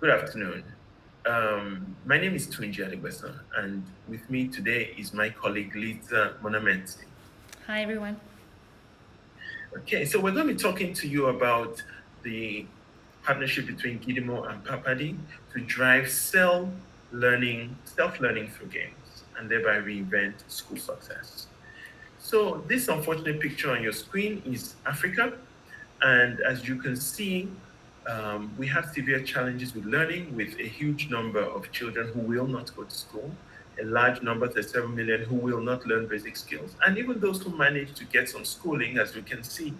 Good afternoon. My name is Tunji Adegbesa, and with me today is my colleague Lisa Monamenti. Hi, everyone. Okay, so we're going to be talking to you about the partnership between Gidimo and Papadi to drive self-learning through games, and thereby reinvent school success. So this unfortunate picture on your screen is Africa. And as you can see, we have severe challenges with learning, with a huge number of children who will not go to school, a large number, 37 million, who will not learn basic skills. And even those who manage to get some schooling, as you can see,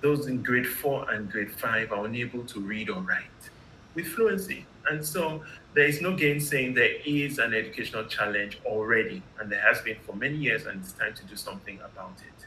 those in grade 4 and grade 5 are unable to read or write with fluency. And so there is no gainsaying there is an educational challenge already, and there has been for many years, and it's time to do something about it.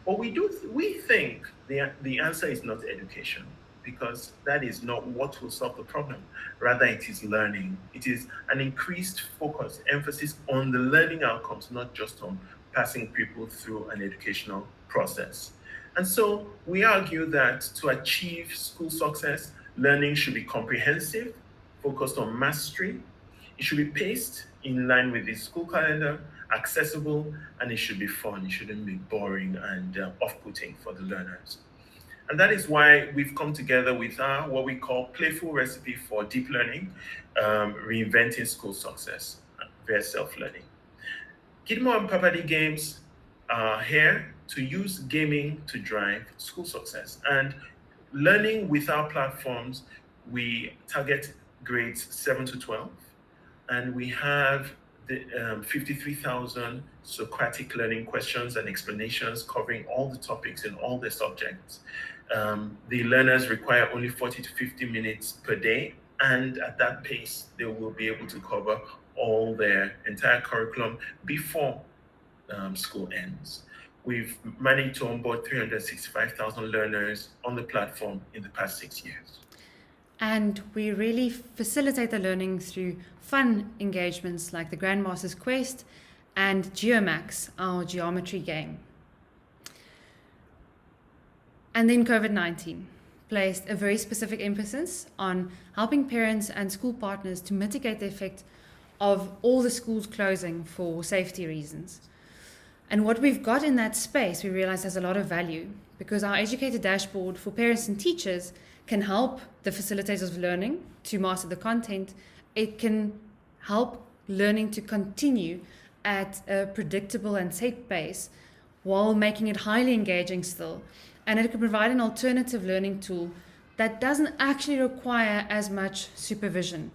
But we think the answer is not education, because that is not what will solve the problem. Rather, it is learning. It is an increased focus, emphasis on the learning outcomes, not just on passing people through an educational process. And so we argue that to achieve school success, learning should be comprehensive, focused on mastery. It should be paced in line with the school calendar, accessible, and it should be fun. It shouldn't be boring and off-putting for the learners. And that is why we've come together with our what we call playful recipe for deep learning, reinventing school success via self-learning. Gidmo and Papadi Games are here to use gaming to drive school success. And learning with our platforms, we target grades 7 to 12, and we have the 53,000 Socratic learning questions and explanations covering all the topics in all the subjects. The learners require only 40 to 50 minutes per day, and at that pace, they will be able to cover all their entire curriculum before school ends. We've managed to onboard 365,000 learners on the platform in the past 6 years. And we really facilitate the learning through fun engagements like the Grandmaster's Quest and Geomax, our geometry game. And then COVID 19 placed a very specific emphasis on helping parents and school partners to mitigate the effect of all the schools closing for safety reasons. And what we've got in that space, we realize has a lot of value because our educator dashboard for parents and teachers can help the facilitators of learning to master the content. It can help learning to continue at a predictable and safe pace while making it highly engaging still. And it can provide an alternative learning tool that doesn't actually require as much supervision.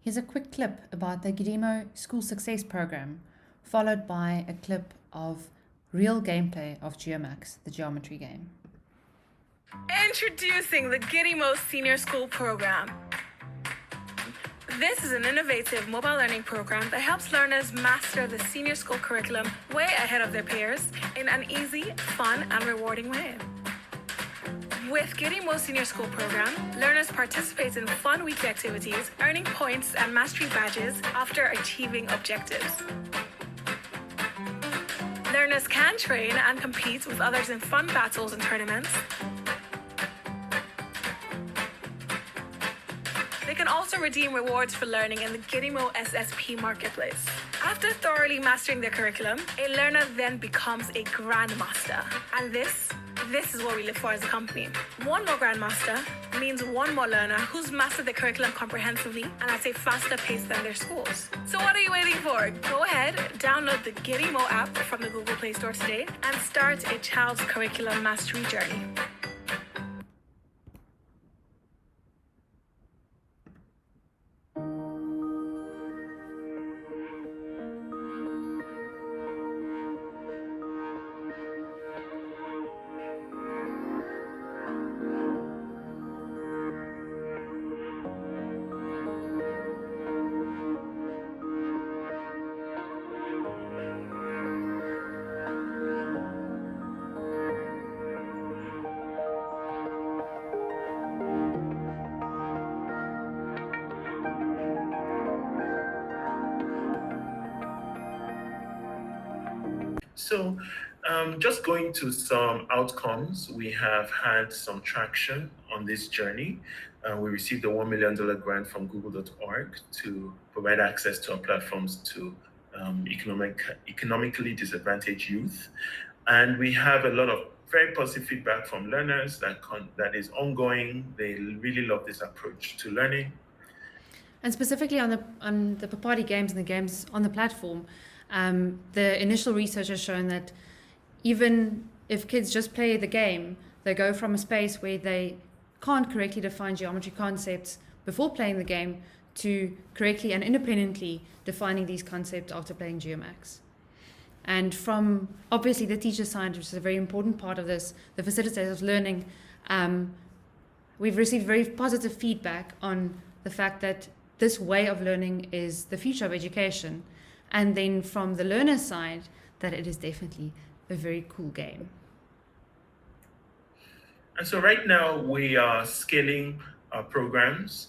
Here's a quick clip about the Gidimo School Success Program, followed by a clip of real gameplay of Geomax, the geometry game. Introducing the Gidimo Senior School Program. This is an innovative mobile learning program that helps learners master the senior school curriculum way ahead of their peers in an easy, fun, and rewarding way. With Gidimo Senior School Program, learners participate in fun weekly activities, earning points and mastery badges after achieving objectives. Learners can train and compete with others in fun battles and tournaments. They can also redeem rewards for learning in the Gidimo SSP marketplace. After thoroughly mastering their curriculum, a learner then becomes a grandmaster. And this is what we live for as a company. One more grandmaster means one more learner who's mastered the curriculum comprehensively and at a faster pace than their schools. So what are you waiting for? Go ahead, download the Gidimo app from the Google Play Store today and start a child's curriculum mastery journey. So, just going to some outcomes, we have had some traction on this journey. We received a $1 million grant from Google.org to provide access to our platforms to economically disadvantaged youth. And we have a lot of very positive feedback from learners that is ongoing. They really love this approach to learning. And specifically on the Papadi games and the games on the platform, the initial research has shown that even if kids just play the game, they go from a space where they can't correctly define geometry concepts before playing the game to correctly and independently defining these concepts after playing Geomax. And from obviously the teacher side, which is a very important part of this, the facilitators of learning, we've received very positive feedback on the fact that this way of learning is the future of education. And then from the learner side, that it is definitely a very cool game. And so right now we are scaling our programs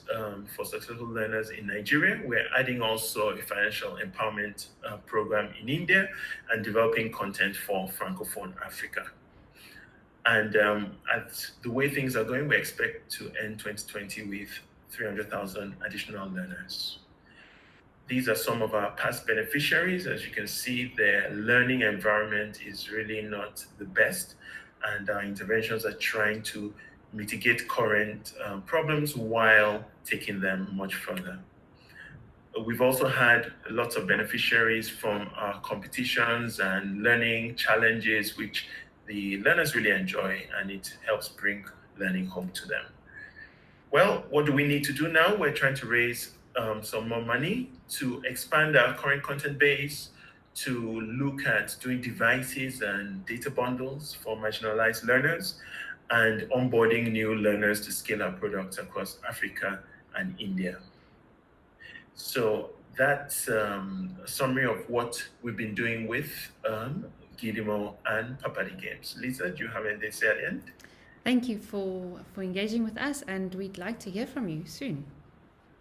for successful learners in Nigeria. We're adding also a financial empowerment program in India and developing content for Francophone Africa. And at the way things are going, we expect to end 2020 with 300,000 additional learners. These are some of our past beneficiaries. As you can see, their learning environment is really not the best, and our interventions are trying to mitigate current problems while taking them much further. We've also had lots of beneficiaries from our competitions and learning challenges, which the learners really enjoy, and it helps bring learning home to them. Well, what do we need to do now? We're trying to raise some more money to expand our current content base, to look at doing devices and data bundles for marginalized learners, and onboarding new learners to scale our products across Africa and India. So that's a summary of what we've been doing with Gidimo and Papadi Games. Lisa, do you have anything to say at the end? Thank you for engaging with us, and we'd like to hear from you soon.